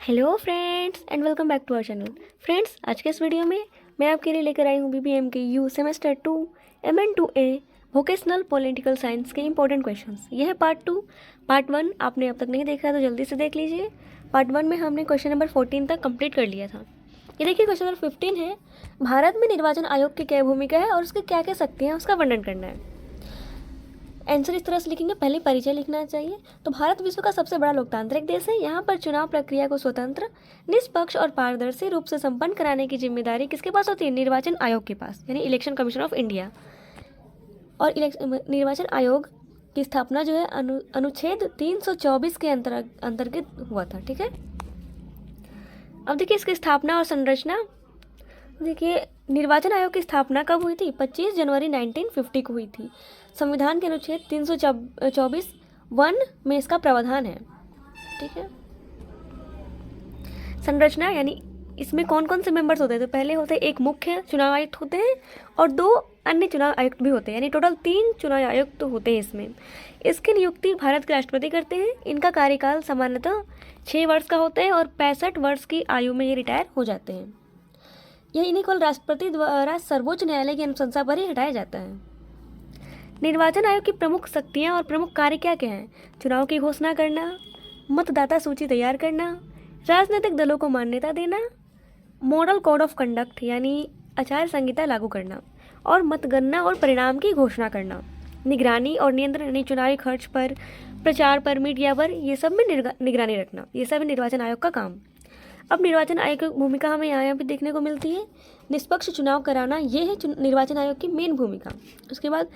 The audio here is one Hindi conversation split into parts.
Hello friends and welcome back to our channel. Friends, आज के इस वीडियो में मैं आपके लिए लेकर आई हूँ बीबीएम के you semester 2 MN2A vocational political science के इंपॉर्टेंट क्वेश्चंस। यह है पार्ट 2। पार्ट 1 आपने अब तक नहीं देखा तो जल्दी से देख लीजिए। पार्ट 1 में हमने क्वेश्चन नंबर 14 तक कंप्लीट कर लिया था। ये देखिए क्वेश्चन नंबर 15 है, भारत में निर्वाचन आयोग की क्या भूमिका है और उसके क्या क्या शक्तियाँ हैं उसका वर्णन करना है। आंसर इस तरह से लिखेंगे, पहले परिचय लिखना चाहिए। तो भारत विश्व का सबसे बड़ा लोकतांत्रिक देश है। यहाँ पर चुनाव प्रक्रिया को स्वतंत्र, निष्पक्ष और पारदर्शी रूप से संपन्न कराने की जिम्मेदारी किसके पास होती है? निर्वाचन आयोग के पास, यानी इलेक्शन कमीशन ऑफ इंडिया। और निर्वाचन आयोग की स्थापना जो है अनुच्छेद 324 के अंतर्गत हुआ था। ठीक है, अब देखिए इसकी स्थापना और संरचना। देखिए निर्वाचन आयोग की स्थापना कब हुई थी? 25 जनवरी 1950 को हुई थी। संविधान के अनुच्छेद 324(1) में इसका प्रावधान है। ठीक है, संरचना यानी इसमें कौन कौन से मेंबर्स होते हैं? तो पहले होते हैं एक मुख्य चुनाव आयुक्त होते हैं और 2 अन्य चुनाव आयुक्त भी होते हैं, यानी टोटल 3 चुनाव आयुक्त तो होते हैं इसमें। इसकी नियुक्ति भारत के राष्ट्रपति करते हैं। इनका कार्यकाल सामान्यतः 6 वर्ष का होता है और 65 वर्ष की आयु में ये रिटायर हो जाते हैं। यह इन्हें केवल राष्ट्रपति द्वारा सर्वोच्च न्यायालय की अनुशंसा पर ही हटाया जाता है। निर्वाचन आयोग की प्रमुख शक्तियां और प्रमुख कार्य क्या क्या हैं? चुनाव की घोषणा करना, मतदाता सूची तैयार करना, राजनीतिक दलों को मान्यता देना, मॉडल कोड ऑफ कंडक्ट यानी आचार संहिता लागू करना, और मतगणना और परिणाम की घोषणा करना। निगरानी और नियंत्रण यानी चुनावी खर्च पर, प्रचार पर, मीडिया पर, ये सब में निगरानी रखना, ये सब निर्वाचन आयोग का काम। अब निर्वाचन आयोग की भूमिका हमें यहाँ भी देखने को मिलती है। निष्पक्ष चुनाव कराना, ये है निर्वाचन आयोग की मेन भूमिका। उसके बाद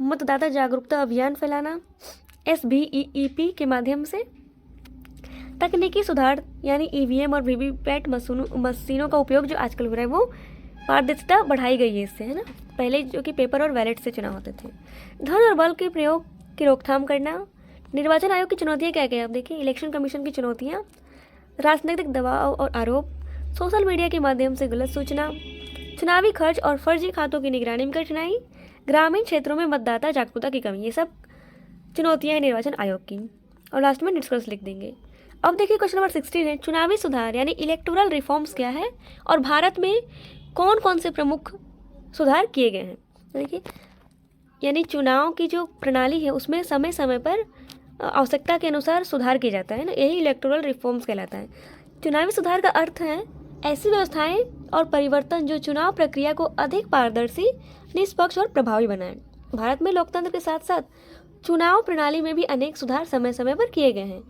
मतदाता जागरूकता अभियान फैलाना SBEEP के माध्यम से। तकनीकी सुधार यानी EVM और वीवीपैट मशीनों का उपयोग जो आजकल हो रहा है वो पारदर्शिता बढ़ाई गई है इससे, है ना। पहले जो कि पेपर और बैलेट से चुनाव होते थे। धन और बल के प्रयोग की रोकथाम करना। निर्वाचन आयोग की चुनौतियाँ क्या क्या है? अब देखिए इलेक्शन कमीशन की चुनौतियाँ, राजनीतिक दबाव और आरोप, सोशल मीडिया के माध्यम से गलत सूचना, चुनावी खर्च और फर्जी खातों की निगरानी में कठिनाई, ग्रामीण क्षेत्रों में मतदाता जागरूकता की कमी, ये सब चुनौतियां हैं निर्वाचन आयोग की। और लास्ट में निष्कर्ष लिख देंगे। अब देखिए क्वेश्चन नंबर 16 है, चुनावी सुधार यानी इलेक्टोरल रिफॉर्म्स क्या है और भारत में कौन कौन से प्रमुख सुधार किए गए हैं? देखिए यानी चुनाव की जो प्रणाली है उसमें समय समय पर आवश्यकता के अनुसार सुधार किया जाता है ना, यही इलेक्टोरल रिफॉर्म्स कहलाता है। चुनावी सुधार का अर्थ है ऐसी व्यवस्थाएं और परिवर्तन जो चुनाव प्रक्रिया को अधिक पारदर्शी, निष्पक्ष और प्रभावी बनाएं। भारत में लोकतंत्र के साथ साथ चुनाव प्रणाली में भी अनेक सुधार समय समय पर किए गए हैं।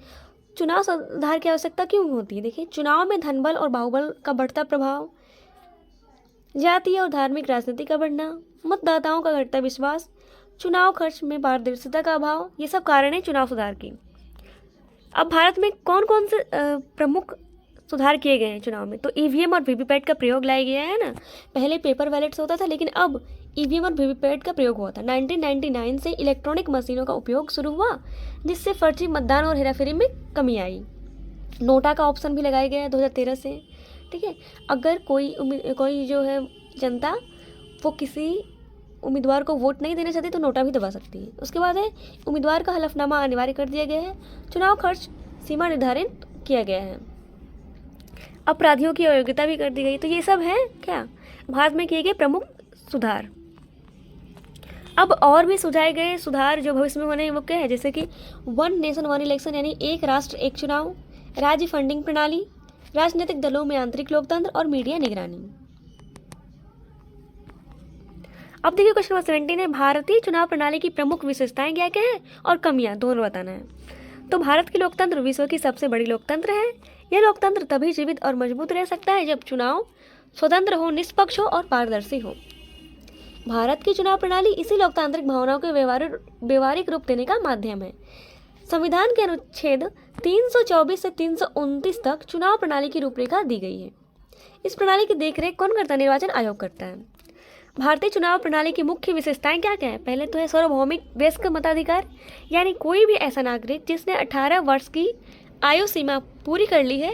चुनाव सुधार की आवश्यकता क्यों होती है? देखिए चुनाव में धनबल और बाहुबल का बढ़ता प्रभाव, जातीय और धार्मिक राजनीति का बढ़ना, मतदाताओं का घटता विश्वास, चुनाव खर्च में पारदर्शिता का अभाव, ये सब कारण है चुनाव सुधार की। अब भारत में कौन कौन से प्रमुख सुधार किए गए हैं चुनाव में? तो EVM और वीवीपैट का प्रयोग लाया गया है ना। पहले पेपर बैलेट्स होता था लेकिन अब EVM और वीवीपैट का प्रयोग हुआ था। 1999 से इलेक्ट्रॉनिक मशीनों का उपयोग शुरू हुआ जिससे फर्जी मतदान और हेराफेरी में कमी आई। नोटा का ऑप्शन भी लगाया गया है 2013 से। ठीक है, अगर कोई जो है जनता वो किसी उम्मीदवार को वोट नहीं देना चाहती तो नोटा भी दबा सकती है। उसके बाद है उम्मीदवार का हलफनामा अनिवार्य कर दिया गया है। चुनाव खर्च सीमा निर्धारित किया गया है। अपराधियों की अयोग्यता भी कर दी गई। तो ये सब है क्या भारत में किए गए प्रमुख सुधार। अब और भी सुझाए गए सुधार जो भविष्य में होने हैं वो क्या है? जैसे कि 1 नेशन 1 इलेक्शन यानी एक राष्ट्र एक चुनाव, राज्य फंडिंग प्रणाली, राजनीतिक दलों में आंतरिक लोकतंत्र और मीडिया निगरानी। अब देखिए क्वेश्चन नंबर 17 है, भारतीय चुनाव प्रणाली की प्रमुख विशेषताएं क्या क्या है और कमियां दोनों बताना है। तो भारत की लोकतंत्र विश्व की सबसे बड़ी लोकतंत्र है। यह लोकतंत्र तभी जीवित और मजबूत रह सकता है जब चुनाव स्वतंत्र हो, निष्पक्ष हो और पारदर्शी हो। भारत की चुनाव प्रणाली इसी लोकतांत्रिक भावनाओं के व्यवहारिक रूप देने का माध्यम है। संविधान के अनुच्छेद 324 से 329 तक चुनाव प्रणाली की रूपरेखा दी गई है। इस प्रणाली की देखरेख कौन करता है? निर्वाचन आयोग करता है। भारतीय चुनाव प्रणाली की मुख्य विशेषताएं क्या क्या है? पहले तो है सार्वभौमिक वयस्क मताधिकार, यानी कोई भी ऐसा नागरिक जिसने 18 वर्ष की आयु सीमा पूरी कर ली है,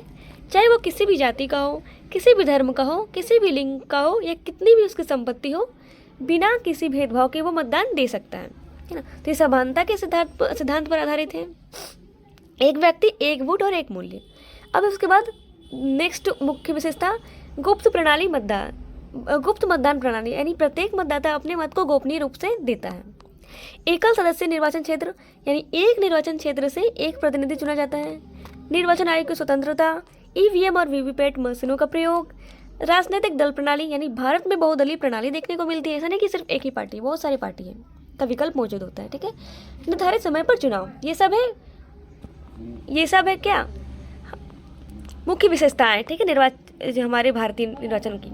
चाहे वो किसी भी जाति का हो, किसी भी धर्म का हो, किसी भी लिंग का हो या कितनी भी उसकी संपत्ति हो, बिना किसी भेदभाव के वो मतदान दे सकता है ना। तो ये समानता के सिद्धांत पर आधारित है। एक व्यक्ति एक वोट और एक मूल्य। अब उसके बाद नेक्स्ट मुख्य विशेषता गुप्त मतदान प्रणाली, यानी प्रत्येक मतदाता अपने मत को गोपनीय रूप से देता है। एकल सदस्य निर्वाचन क्षेत्र, यानी एक निर्वाचन क्षेत्र से एक प्रतिनिधि चुना जाता है। निर्वाचन आयोग की स्वतंत्रता, ईवीएम और वीवीपैट मशीनों का प्रयोग, राजनीतिक दल प्रणाली, यानी भारत में बहुदलीय प्रणाली देखने को मिलती है। ऐसा नहीं कि सिर्फ एक ही पार्टी, बहुत सारी पार्टी है का विकल्प मौजूद होता है। ठीक है, निर्धारित समय पर चुनाव, ये सब है क्या मुख्य विशेषताएं। ठीक है, हमारे भारतीय निर्वाचन की।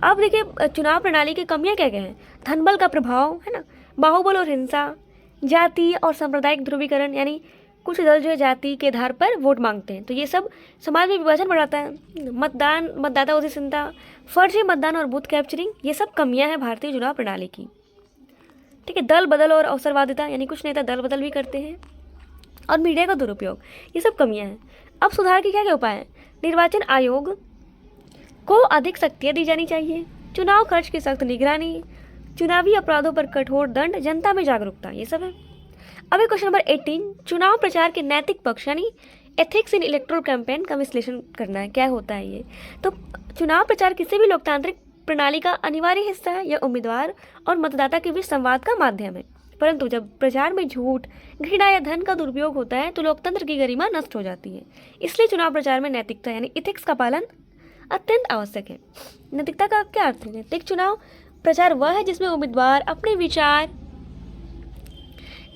अब देखिए चुनाव प्रणाली की कमियां क्या क्या हैं। धनबल का प्रभाव है ना, बाहुबल और हिंसा, जाति और सांप्रदायिक ध्रुवीकरण, यानी कुछ दल जो है जाति के आधार पर वोट मांगते हैं, तो ये सब समाज में विभाजन बढ़ाता है। मतदाता उदासीनता, फर्जी मतदान और बूथ कैप्चरिंग, ये सब कमियां हैं भारतीय चुनाव प्रणाली की। ठीक है, दल बदल और अवसरवादिता, यानी कुछ नेता दल बदल भी करते हैं, और मीडिया का दुरुपयोग, ये सब कमियां हैं। अब सुधार के क्या क्या उपाय हैं। निर्वाचन आयोग को अधिक शक्तियाँ दी जानी चाहिए, चुनाव खर्च की सख्त निगरानी, चुनावी अपराधों पर कठोर दंड, जनता में जागरूकता, ये सब है। अब क्वेश्चन नंबर 18, चुनाव प्रचार के नैतिक पक्ष यानी एथिक्स इन इलेक्टोरल कैंपेन का विश्लेषण करना है, क्या होता है ये। तो चुनाव प्रचार किसी भी लोकतांत्रिक प्रणाली का अनिवार्य हिस्सा है। यह उम्मीदवार और मतदाता के बीच संवाद का माध्यम है, परंतु जब प्रचार में झूठ, घृणा या धन का दुरुपयोग होता है तो लोकतंत्र की गरिमा नष्ट हो जाती है। इसलिए चुनाव प्रचार में नैतिकता यानी इथिक्स का पालन अत्यंत आवश्यक है। नैतिकता का क्या अर्थ है। नैतिक चुनाव प्रचार वह है जिसमें उम्मीदवार अपने विचार,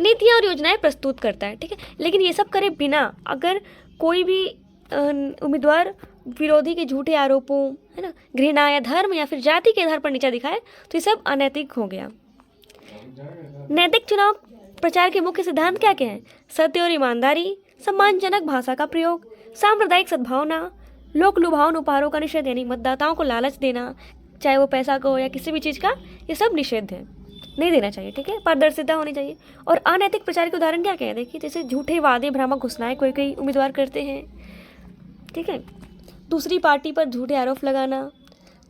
नीतियाँ और योजनाएं प्रस्तुत करता है। ठीक है, लेकिन ये सब करे बिना, अगर कोई भी उम्मीदवार विरोधी के झूठे आरोपों, है ना, घृणा या धर्म या फिर जाति के आधार पर नीचा दिखाए तो ये सब अनैतिक हो गया। नैतिक चुनाव प्रचार के मुख्य सिद्धांत क्या क्या हैं। सत्य और ईमानदारी, सम्मानजनक भाषा का प्रयोग, सांप्रदायिक सद्भावना, लोक लुभावन उपहारों का निषेध, यानी मतदाताओं को लालच देना, चाहे वो पैसा का हो या किसी भी चीज़ का, ये सब निषेध है, नहीं देना चाहिए। ठीक है, पारदर्शिता होनी चाहिए। और अनैतिक प्रचार के उदाहरण क्या क्या है। देखिए जैसे झूठे वादे, भ्रामक घोषणाएं कोई उम्मीदवार करते हैं। ठीक है, दूसरी पार्टी पर झूठे आरोप लगाना,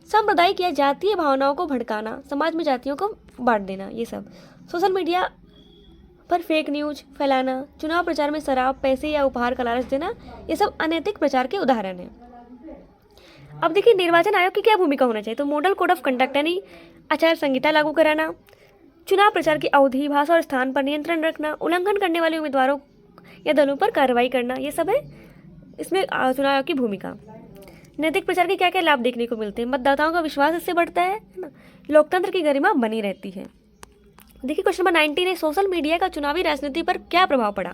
सांप्रदायिक या जातीय भावनाओं को भड़काना, समाज में जातियों को बांट देना, ये सब। सोशल मीडिया पर फेक न्यूज फैलाना, चुनाव प्रचार में शराब, पैसे या उपहार का लालच देना, ये सब अनैतिक प्रचार के उदाहरण हैं। अब देखिए निर्वाचन आयोग की क्या भूमिका होना चाहिए। तो मॉडल कोड ऑफ कंडक्ट यानी आचार संहिता लागू कराना, चुनाव प्रचार की अवधि, भाषा और स्थान पर नियंत्रण रखना, उल्लंघन करने वाले उम्मीदवारों या दलों पर कार्रवाई करना, ये सब है इसमें चुनाव आयोग की भूमिका। नैतिक प्रचार के क्या क्या लाभ देखने को मिलते हैं। मतदाताओं का विश्वास इससे बढ़ता है ना, लोकतंत्र की गरिमा बनी रहती है। देखिए क्वेश्चन नंबर 19 है, सोशल मीडिया का चुनावी राजनीति पर क्या प्रभाव पड़ा।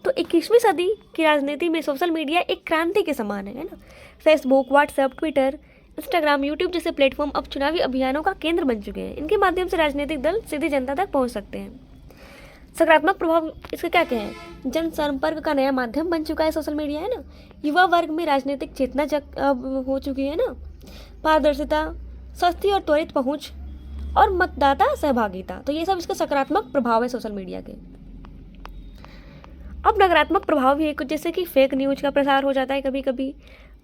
तो 21वीं सदी की राजनीति में सोशल मीडिया एक क्रांति के समान है ना। Facebook, WhatsApp, Twitter, Instagram, YouTube जैसे प्लेटफॉर्म अब चुनावी अभियानों का केंद्र बन चुके हैं। इनके माध्यम से राजनीतिक दल सीधे जनता तक पहुंच सकते हैं। सकारात्मक प्रभाव इसका क्या क्या है। जनसंपर्क का नया माध्यम बन चुका है सोशल मीडिया, है ना। युवा वर्ग में राजनीतिक चेतना अब हो चुकी है ना। पारदर्शिता, सस्ती और त्वरित पहुंच और मतदाता सहभागिता, तो ये सब इसका सकारात्मक प्रभाव है सोशल मीडिया के। अब नकारात्मक प्रभाव भी है कुछ, जैसे कि फेक न्यूज का प्रसार हो जाता है, कभी कभी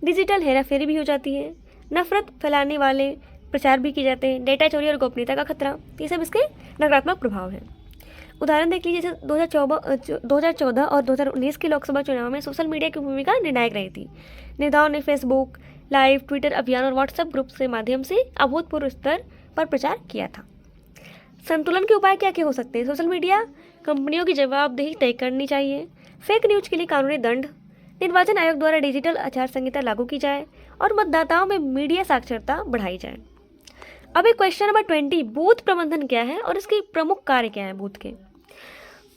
डिजिटल हेराफेरी भी हो जाती है, नफरत फैलाने वाले प्रचार भी किए जाते हैं, डेटा चोरी और गोपनीयता का खतरा, ये सब इसके नकारात्मक प्रभाव है। उदाहरण देख लीजिए, जैसे 2014 और 2019 के लोकसभा चुनाव में सोशल मीडिया की भूमिका निर्णायक रही थी। नेताओं ने फेसबुक लाइव, ट्विटर अभियान और व्हाट्सएप ग्रुप के माध्यम से अभूतपूर्व स्तर पर प्रचार किया था। संतुलन के उपाय क्या क्या हो सकते हैं। सोशल मीडिया कंपनियों की जवाबदेही तय करनी चाहिए, फेक न्यूज के लिए कानूनी दंड, निर्वाचन आयोग द्वारा डिजिटल आचार संहिता लागू की जाए और मतदाताओं में मीडिया साक्षरता बढ़ाई जाए। अब एक क्वेश्चन नंबर 20, बूथ प्रबंधन क्या है और इसके प्रमुख कार्य क्या है बूथ के।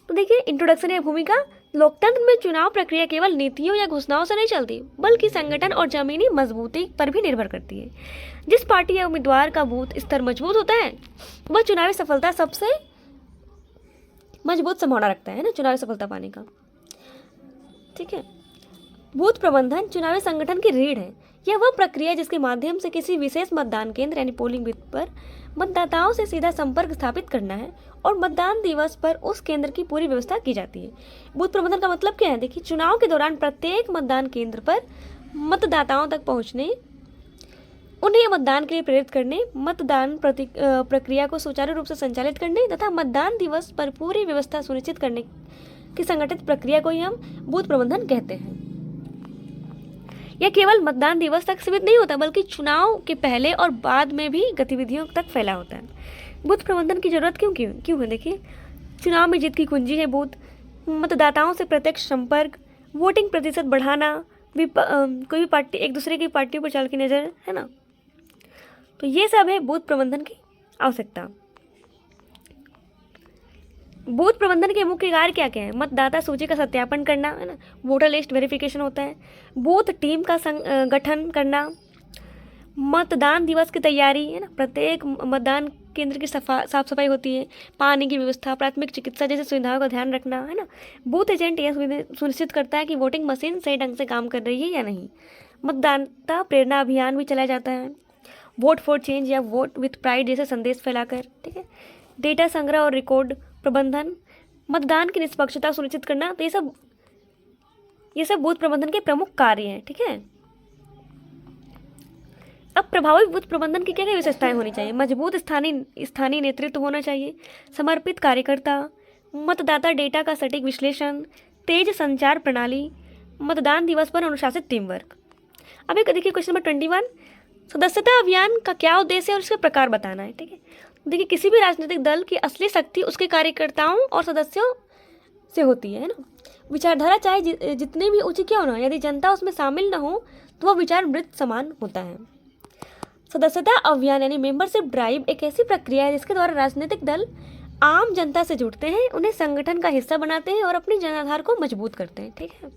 तो देखिए इंट्रोडक्शन या भूमिका। लोकतंत्र में चुनाव प्रक्रिया केवल नीतियों या घोषणाओं से नहीं चलती, बल्कि संगठन और जमीनी मजबूती पर भी निर्भर करती है। जिस पार्टी या उम्मीदवार का बूथ स्तर मजबूत होता है वह चुनावी सफलता सबसे मजबूत संभावना रखता है ना, चुनावी सफलता पाने का। ठीक है, बूथ प्रबंधन चुनावी संगठन की रीढ़ है। यह वह प्रक्रिया है जिसके माध्यम से किसी विशेष मतदान केंद्र यानी पोलिंग बूथ पर मतदाताओं से सीधा संपर्क स्थापित करना है और मतदान दिवस पर उस केंद्र की पूरी व्यवस्था की जाती है। बूथ प्रबंधन का मतलब क्या है। देखिए चुनाव के दौरान प्रत्येक मतदान केंद्र पर मतदाताओं तक पहुंचने, उन्हें मतदान के लिए प्रेरित करने, मतदान प्रक्रिया को सुचारू रूप से संचालित करने तथा मतदान दिवस पर पूरी व्यवस्था सुनिश्चित करने की संगठित प्रक्रिया को ही हम बूथ प्रबंधन कहते हैं। यह केवल मतदान दिवस तक सीमित नहीं होता बल्कि चुनाव के पहले और बाद में भी गतिविधियों तक फैला होता है। बूथ प्रबंधन की जरूरत क्यों है? देखिए, चुनाव में जीत की कुंजी है बूथ, मतदाताओं से प्रत्यक्ष संपर्क, वोटिंग प्रतिशत बढ़ाना, कोई भी पार्टी एक दूसरे की पार्टियों पर चाल की नज़र, है ना। तो ये सब है बूथ प्रबंधन की आवश्यकता। बूथ प्रबंधन के मुख्य कार्य क्या क्या है? मतदाता सूची का सत्यापन करना, है ना, वोटर लिस्ट वेरिफिकेशन होता है, बूथ टीम का गठन करना, मतदान दिवस की तैयारी, है ना, प्रत्येक मतदान केंद्र की साफ सफाई होती है, पानी की व्यवस्था, प्राथमिक चिकित्सा जैसे सुविधाओं का ध्यान रखना, है ना। बूथ एजेंट यह सुनिश्चित करता है कि वोटिंग मशीन सही ढंग से काम कर रही है या नहीं। मतदाता प्रेरणा अभियान भी चलाया जाता है, वोट फॉर चेंज या वोट विथ प्राइड जैसे संदेश फैलाकर, ठीक है। डेटा संग्रह और रिकॉर्ड प्रबंधन, मतदान की निष्पक्षता सुनिश्चित करना। तो ये सब बूथ प्रबंधन के प्रमुख कार्य हैं, ठीक है। अब प्रभावी बूथ प्रबंधन की क्या क्या विशेषताएं होनी चाहिए? मजबूत स्थानीय नेतृत्व होना चाहिए, समर्पित कार्यकर्ता, मतदाता डेटा का सटीक विश्लेषण, तेज संचार प्रणाली, मतदान दिवस पर अनुशासित टीम वर्क। अब एक देखिए क्वेश्चन नंबर 21, सदस्यता अभियान का क्या उद्देश्य है और इसके प्रकार बताना है, ठीक है। देखिए, किसी भी राजनीतिक दल की असली शक्ति उसके कार्यकर्ताओं और सदस्यों से होती है ना। विचारधारा चाहे जितनी भी ऊंची क्यों ना, यदि जनता उसमें शामिल न हो तो वह विचार मृत समान होता है। सदस्यता अभियान यानी मेंबरशिप ड्राइव एक ऐसी प्रक्रिया है जिसके द्वारा राजनीतिक दल आम जनता से जुड़ते हैं, उन्हें संगठन का हिस्सा बनाते हैं और अपनी जनाधार को मजबूत करते हैं, ठीक है।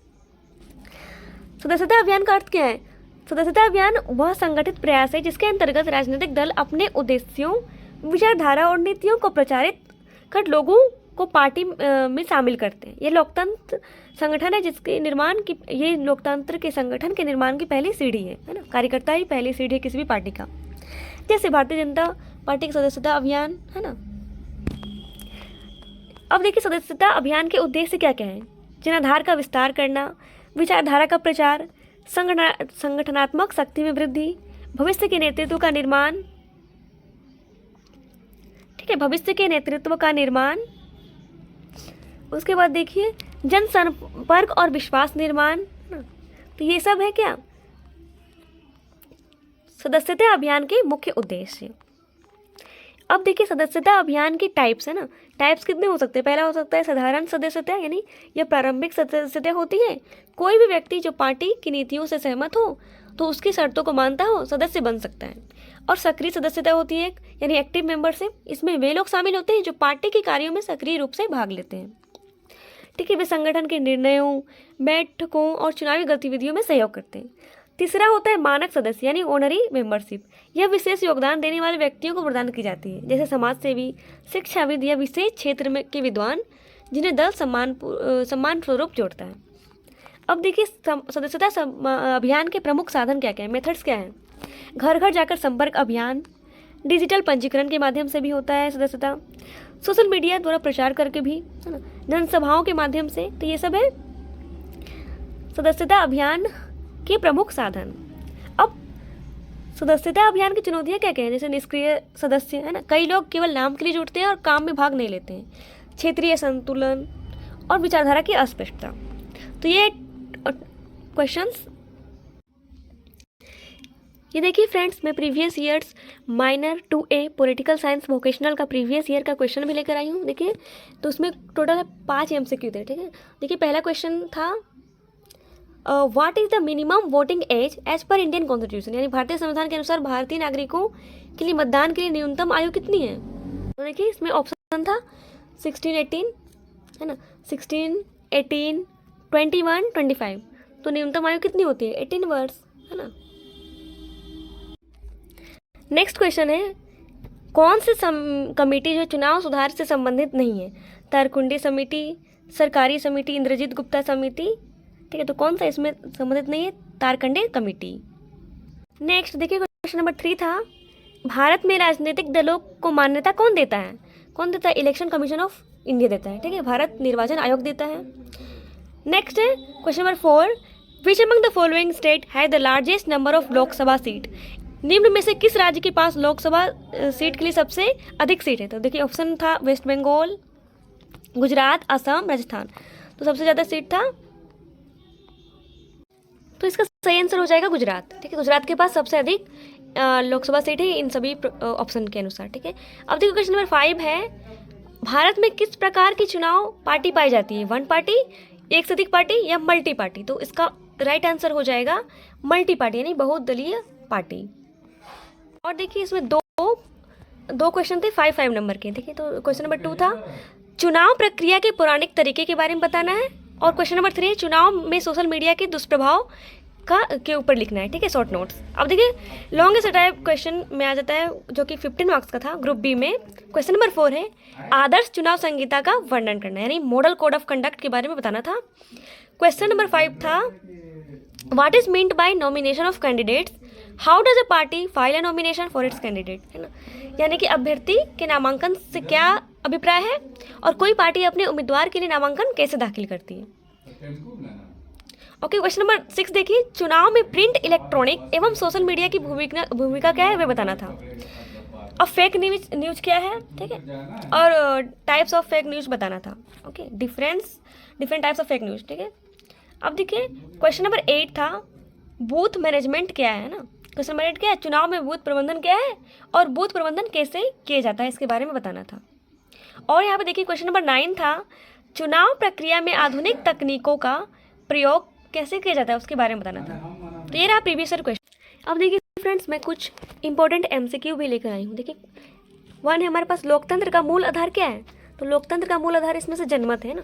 सदस्यता अभियान का अर्थ क्या है? सदस्यता अभियान वह संगठित प्रयास है जिसके अंतर्गत राजनीतिक दल अपने उद्देश्यों, विचारधारा और नीतियों को प्रचारित कर लोगों को पार्टी में शामिल करते हैं। ये लोकतंत्र संगठन है जिसके निर्माण की ये लोकतंत्र के संगठन के निर्माण की पहली सीढ़ी है ना। कार्यकर्ता ही पहली सीढ़ी है किसी भी पार्टी का। जैसे भारतीय जनता पार्टी का सदस्यता अभियान, है ना। अब देखिए, सदस्यता अभियान के उद्देश्य क्या क्या है? जनाधार का विस्तार करना, विचारधारा का प्रचार, संगठनात्मक शक्ति में वृद्धि, भविष्य के नेतृत्व का निर्माण, ठीक है, भविष्य के नेतृत्व का निर्माण। उसके बाद देखिए, जन संपर्क और विश्वास निर्माण। तो ये सब है क्या सदस्यता अभियान के मुख्य उद्देश्य। अब देखिए, सदस्यता अभियान की टाइप्स है ना। टाइप्स कितने हो सकते हैं? पहला हो सकता है साधारण सदस्यता, यानी यह प्रारंभिक सदस्यता होती है। कोई भी व्यक्ति जो पार्टी की नीतियों से सहमत हो तो उसकी शर्तों को मानता हो सदस्य बन सकता है। और सक्रिय सदस्यता होती है, यानी एक्टिव मेंबरशिप। इसमें वे लोग शामिल होते हैं जो पार्टी के कार्यों में सक्रिय रूप से भाग लेते हैं, ठीक है। वे संगठन के निर्णयों, बैठकों और चुनावी गतिविधियों में सहयोग करते हैं। तीसरा होता है मानक सदस्य, यानी ऑनरी मेंबरशिप। यह विशेष योगदान देने वाले व्यक्तियों को प्रदान की जाती है, जैसे समाज सेवी, शिक्षाविद या विशेष क्षेत्र में के विद्वान, जिन्हें दल सम्मान स्वरूप जोड़ता है। अब देखिए, सदस्यता अभियान के प्रमुख साधन क्या क्या है, मेथड्स क्या हैं? घर घर जाकर संपर्क अभियान, डिजिटल पंजीकरण के माध्यम से भी होता है सदस्यता, सोशल मीडिया द्वारा प्रचार करके भी, है ना, जनसभाओं के माध्यम से। तो ये सब है सदस्यता अभियान के प्रमुख साधन। अब सदस्यता अभियान की चुनौतियाँ क्या क्या है? जैसे निष्क्रिय सदस्य, है ना, कई लोग केवल नाम के लिए जुड़ते हैं और काम में भाग नहीं लेते हैं। क्षेत्रीय संतुलन और विचारधारा की अस्पष्टता। तो ये क्वेश्चंस, ये देखिए फ्रेंड्स, मैं previous years minor 2A political science vocational का प्रीवियस ईयर का क्वेश्चन भी लेकर आई हूँ। देखिए, तो उसमें टोटल 5 MCQ थे, ठीक है। देखिए, पहला क्वेश्चन था what is the minimum voting age as per Indian constitution, यानी भारतीय संविधान के अनुसार भारतीय नागरिकों के लिए मतदान के लिए न्यूनतम आयु कितनी है? तो देखिए, इसमें ऑप्शन था 16, 18, है ना, 16, 18, 21, 25। तो न्यूनतम आयु कितनी होती है? 18 वर्ष, है ना। नेक्स्ट क्वेश्चन है, कौन सी कमेटी जो चुनाव सुधार से संबंधित नहीं है? तारकुंडी समिति, सरकारी समिति, इंद्रजीत गुप्ता समिति, ठीक है। तो कौन सा इसमें संबंधित नहीं है? तारकंडे कमेटी। नेक्स्ट देखिए, क्वेश्चन नंबर 3 था, भारत में राजनीतिक दलों को मान्यता कौन देता है? कौन देता है? इलेक्शन कमीशन ऑफ इंडिया देता है, ठीक है। भारत निर्वाचन आयोग देता है। नेक्स्ट है question number 4, which among the following state है the largest number of Lok Sabha seat? निम्न में से किस राज्य के पास लोकसभा सीट के लिए सबसे अधिक सीट है? तो देखिए, ऑप्शन था वेस्ट बंगाल, गुजरात, असम, राजस्थान। तो सबसे ज़्यादा सीट था, तो इसका सही आंसर हो जाएगा गुजरात। ठीक है, गुजरात के पास सबसे अधिक लोकसभा सीट है इन सभी ऑप्शन के अनुसार। ठीक है, अब देखो क्वेश्चन नंबर 5 है, भारत में किस प्रकार की चुनाव पार्टी पाई जाती है? वन पार्टी, एक से अधिक पार्टी या मल्टी पार्टी? तो इसका राइट आंसर हो जाएगा मल्टी पार्टी यानी बहुदलीय पार्टी। और देखिए इसमें दो क्वेश्चन थे 5 नंबर के। देखिए तो क्वेश्चन नंबर 2 था चुनाव प्रक्रिया के पौराणिक तरीके के बारे में बताना है, और क्वेश्चन नंबर 3 है चुनाव में सोशल मीडिया के दुष्प्रभाव के ऊपर लिखना है। ठीक है, शॉर्ट नोट्स। अब देखिए लॉन्गेस्ट टाइप क्वेश्चन में आ जाता है जो कि 15 मार्क्स का था ग्रुप बी में। क्वेश्चन नंबर 4 है आदर्श चुनाव संहिता का वर्णन करना यानी मॉडल कोड ऑफ कंडक्ट के बारे में बताना था। क्वेश्चन नंबर 5 था what is meant by nomination of candidates, how does a party file a nomination for its candidate, है ना, यानी कि अभ्यर्थी के नामांकन से क्या अभिप्राय है और कोई पार्टी अपने उम्मीदवार के लिए नामांकन कैसे दाखिल करती है। ओके, क्वेश्चन नंबर 6 देखिए चुनाव में प्रिंट, इलेक्ट्रॉनिक एवं सोशल मीडिया की भूमिका क्या है वे बताना था। अब फेक न्यूज क्या है, ठीक है, और टाइप्स ऑफ फेक न्यूज बताना था। Okay, different types of fake news. ठीक है, अब देखिए क्वेश्चन नंबर 8 था बूथ मैनेजमेंट क्या है ना। क्वेश्चन नंबर 8 क्या है चुनाव में बूथ प्रबंधन क्या है और बूथ प्रबंधन कैसे किया जाता है इसके बारे में बताना था। और यहाँ पे देखिए क्वेश्चन नंबर 9 था चुनाव प्रक्रिया में आधुनिक तकनीकों का प्रयोग कैसे किया जाता है उसके बारे में बताना था। तो ये रहा प्रीवियस ईयर क्वेश्चन। अब देखिए फ्रेंड्स मैं कुछ इंपॉर्टेंट MCQ भी लेकर आई हूँ। देखिए 1 है हमारे पास लोकतंत्र का मूल आधार क्या है, तो लोकतंत्र का मूल आधार इसमें से जनमत है ना।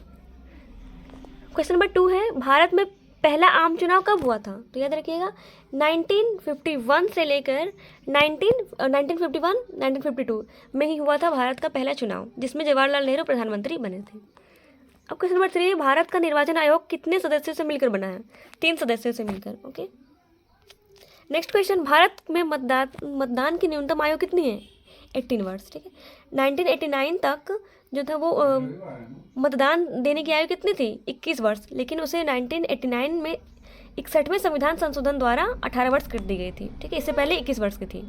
क्वेश्चन नंबर 2 है भारत में पहला आम चुनाव कब हुआ था, तो याद रखिएगा 1951 से लेकर 1952 में ही हुआ था भारत का पहला चुनाव जिसमें जवाहरलाल नेहरू प्रधानमंत्री बने थे। अब क्वेश्चन नंबर 3 भारत का निर्वाचन आयोग कितने सदस्यों से मिलकर बना है, 3 सदस्यों से मिलकर। ओके, नेक्स्ट क्वेश्चन भारत में मतदान की न्यूनतम आयु कितनी है, 18 वर्ष। ठीक है, 1989 तक जो था वो मतदान देने की आयु कितनी थी, 21 वर्ष, लेकिन उसे 1989 में 61वें संविधान संशोधन द्वारा 18 वर्ष कर दी गई थी। ठीक है, इससे पहले 21 वर्ष की थी।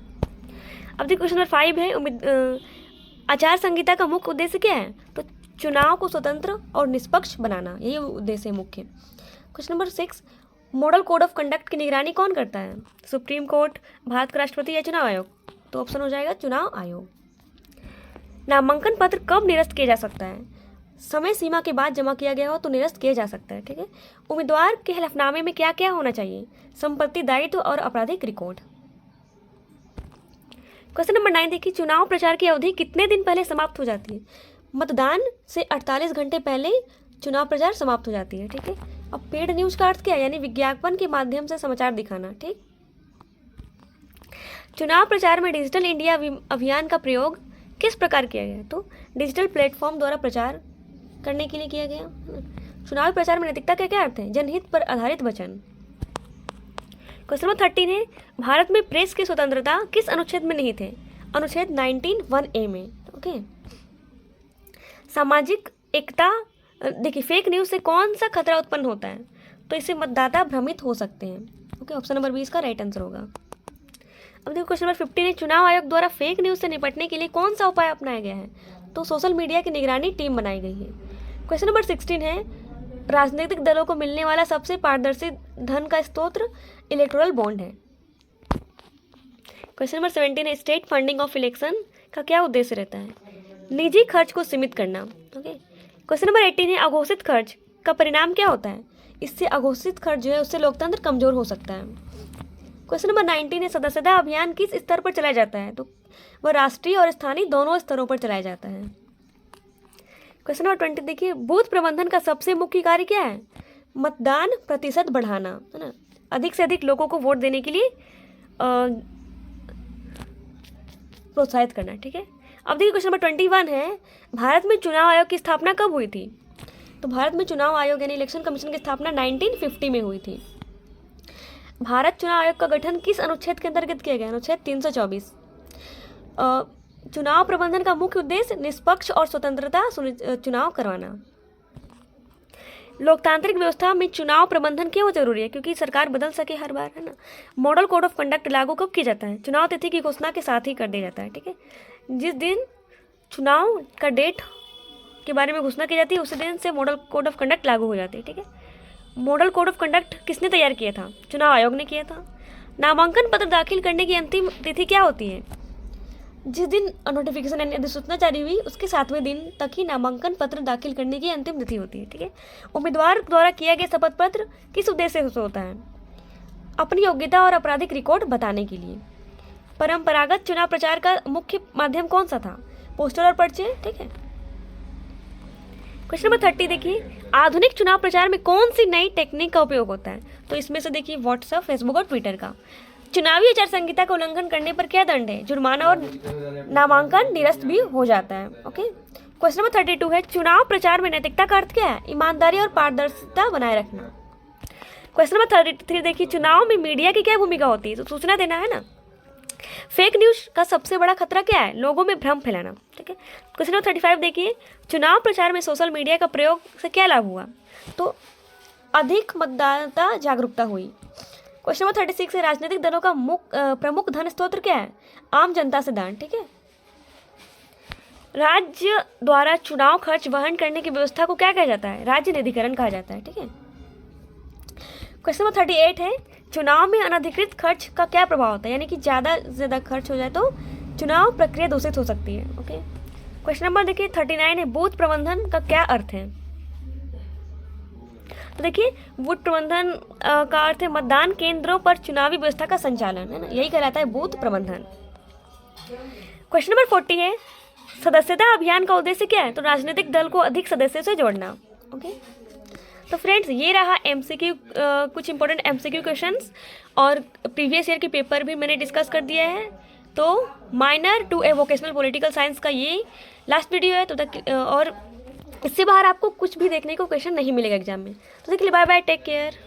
अब देखिए क्वेश्चन नंबर 5 है आचार संहिता का मुख्य उद्देश्य क्या है, तो चुनाव को स्वतंत्र और निष्पक्ष बनाना, यही उद्देश्य है मुख्य। Question number 6 model code of conduct की निगरानी कौन करता है, सुप्रीम कोर्ट, भारत का राष्ट्रपति या चुनाव आयोग, तो ऑप्शन हो जाएगा चुनाव आयोग। नामांकन पत्र कब निरस्त किया जा सकता है, समय सीमा के बाद जमा किया गया हो तो निरस्त किया जा सकता है। ठीक है, उम्मीदवार के हलफनामे में क्या क्या होना चाहिए, संपत्ति, दायित्व और आपराधिक रिकॉर्ड। क्वेश्चन नंबर 9 देखिए चुनाव प्रचार की अवधि कितने दिन पहले समाप्त हो जाती है, मतदान से 48 घंटे पहले चुनाव प्रचार समाप्त हो जाती है। ठीक है, अब पेड न्यूज का अर्थ क्या है, यानी विज्ञापन के माध्यम से समाचार दिखाना। ठीक, चुनाव प्रचार में डिजिटल इंडिया अभियान का प्रयोग किस प्रकार किया गया, तो डिजिटल प्लेटफॉर्म द्वारा प्रचार करने के लिए किया गया। चुनावी प्रचार में नैतिकता का क्या अर्थ है, जनहित पर आधारित वचन। क्वेश्चन नंबर 13 है भारत में प्रेस की स्वतंत्रता किस अनुच्छेद में निहित है, अनुच्छेद 19(1)(a) में। ओके, सामाजिक एकता देखिए फेक न्यूज से कौन सा खतरा उत्पन्न होता है, तो इससे मतदाता भ्रमित हो सकते हैं। ओके, ऑप्शन नंबर 20 का राइट आंसर होगा। अब देखो क्वेश्चन नंबर 15 है चुनाव आयोग द्वारा फेक न्यूज से निपटने के लिए कौन सा उपाय अपनाया गया है, तो सोशल मीडिया की निगरानी टीम बनाई गई है। क्वेश्चन नंबर 16 है राजनीतिक दलों को मिलने वाला सबसे पारदर्शी धन का स्रोत इलेक्टोरल बॉन्ड है। क्वेश्चन नंबर 17 है स्टेट फंडिंग ऑफ इलेक्शन का क्या उद्देश्य रहता है, निजी खर्च को सीमित करना। ओके, क्वेश्चन नंबर 18 है अघोषित खर्च का परिणाम क्या होता है, इससे अघोषित खर्च जो है उससे लोकतंत्र कमजोर हो सकता है। क्वेश्चन नंबर 19 है सदस्यता अभियान किस स्तर पर चलाया जाता है, तो वह राष्ट्रीय और स्थानीय दोनों स्तरों पर चलाया जाता है। क्वेश्चन नंबर 20 देखिए बूथ प्रबंधन का सबसे मुख्य कार्य क्या है, मतदान प्रतिशत बढ़ाना, है ना, अधिक से अधिक लोगों को वोट देने के लिए प्रोत्साहित करना। ठीक है, अब देखिए क्वेश्चन नंबर 21 है भारत में चुनाव आयोग की स्थापना कब हुई थी, तो भारत में चुनाव आयोग यानी इलेक्शन कमीशन की स्थापना 1950 में हुई थी। भारत चुनाव आयोग का गठन किस अनुच्छेद के अंतर्गत किया गया, अनुच्छेद 324। चुनाव प्रबंधन का मुख्य उद्देश्य निष्पक्ष और स्वतंत्रता चुनाव करवाना। लोकतांत्रिक व्यवस्था में चुनाव प्रबंधन क्यों जरूरी है, क्योंकि सरकार बदल सके हर बार, है ना। मॉडल कोड ऑफ कंडक्ट लागू कब किया जाता है, चुनाव तिथि की घोषणा के साथ ही कर दिया जाता है। ठीक है, जिस दिन चुनाव का डेट के बारे में घोषणा की जाती है उसी दिन से मॉडल कोड ऑफ कंडक्ट लागू हो जाती है। ठीक है, मॉडल कोड ऑफ कंडक्ट किसने तैयार किया था? चुनाव आयोग ने किया था। नामांकन पत्र दाखिल करने की अंतिम तिथि क्या होती है? जिस दिन नोटिफिकेशन यानी अधिसूचना जारी हुई उसके 7वें दिन तक ही नामांकन पत्र दाखिल करने की अंतिम तिथि होती है। ठीक है। उम्मीदवार द्वारा किया गया शपथ पत्र किस उद्देश्य से होता है? अपनी योग्यता और आपराधिक रिकॉर्ड बताने के लिए। परंपरागत चुनाव प्रचार का मुख्य माध्यम कौन सा था? पोस्टर और पर्चे। ठीक है। क्वेश्चन नंबर 30 देखिए, आधुनिक चुनाव प्रचार में कौन सी नई टेक्निक का उपयोग होता है? तो इसमें से देखिए व्हाट्सएप, फेसबुक और ट्विटर का। चुनावी आचार संहिता का उल्लंघन करने पर क्या दंड है? जुर्माना और नामांकन निरस्त भी हो जाता है। ओके। क्वेश्चन नंबर 32 है, चुनाव प्रचार में नैतिकता का अर्थ क्या है? ईमानदारी और पारदर्शिता बनाए रखना। क्वेश्चन नंबर 33 देखिए, चुनाव में मीडिया की क्या भूमिका होती है? तो सूचना देना है ना। फेक न्यूज का सबसे बड़ा खतरा क्या है? लोगों में भ्रम फैलाना। ठीक है। क्वेश्चन नंबर 35 देखिए, चुनाव प्रचार में सोशल मीडिया का प्रयोग से क्या लाभ हुआ? तो अधिक मतदाता जागरूकता हुई। क्वेश्चन नंबर 36 है, राजनीतिक दलों का प्रमुख धन स्रोत क्या है? आम जनता से दान। ठीक है। राज्य द्वारा चुनाव खर्च वहन करने की व्यवस्था को क्या कहा जाता है? राज्य निधिकरण कहा जाता है। ठीक है। क्वेश्चन नंबर 38 है, चुनाव में अनधिकृत खर्च का क्या प्रभाव होता है? यानी कि ज़्यादा खर्च हो जाए तो चुनाव प्रक्रिया दूषित हो सकती है। ओके। क्वेश्चन नंबर देखिए 39 है, बूथ प्रबंधन का क्या अर्थ है? तो देखिए बूथ प्रबंधन का अर्थ है मतदान केंद्रों पर चुनावी व्यवस्था का संचालन, है ना, यही कहलाता है बूथ प्रबंधन। क्वेश्चन नंबर 40 है, सदस्यता अभियान का उद्देश्य क्या है? तो राजनीतिक दल को अधिक सदस्यों से जोड़ना। ओके। तो फ्रेंड्स ये रहा एमसीक्यू, कुछ इंपॉर्टेंट एमसीक्यू क्वेश्चंस और प्रीवियस ईयर के पेपर भी मैंने डिस्कस कर दिया है। तो minor two A vocational political science का ये लास्ट वीडियो है। तो तक और इससे बाहर आपको कुछ भी देखने को क्वेश्चन नहीं मिलेगा एग्जाम में। तो देखिए बाय बाय, टेक केयर।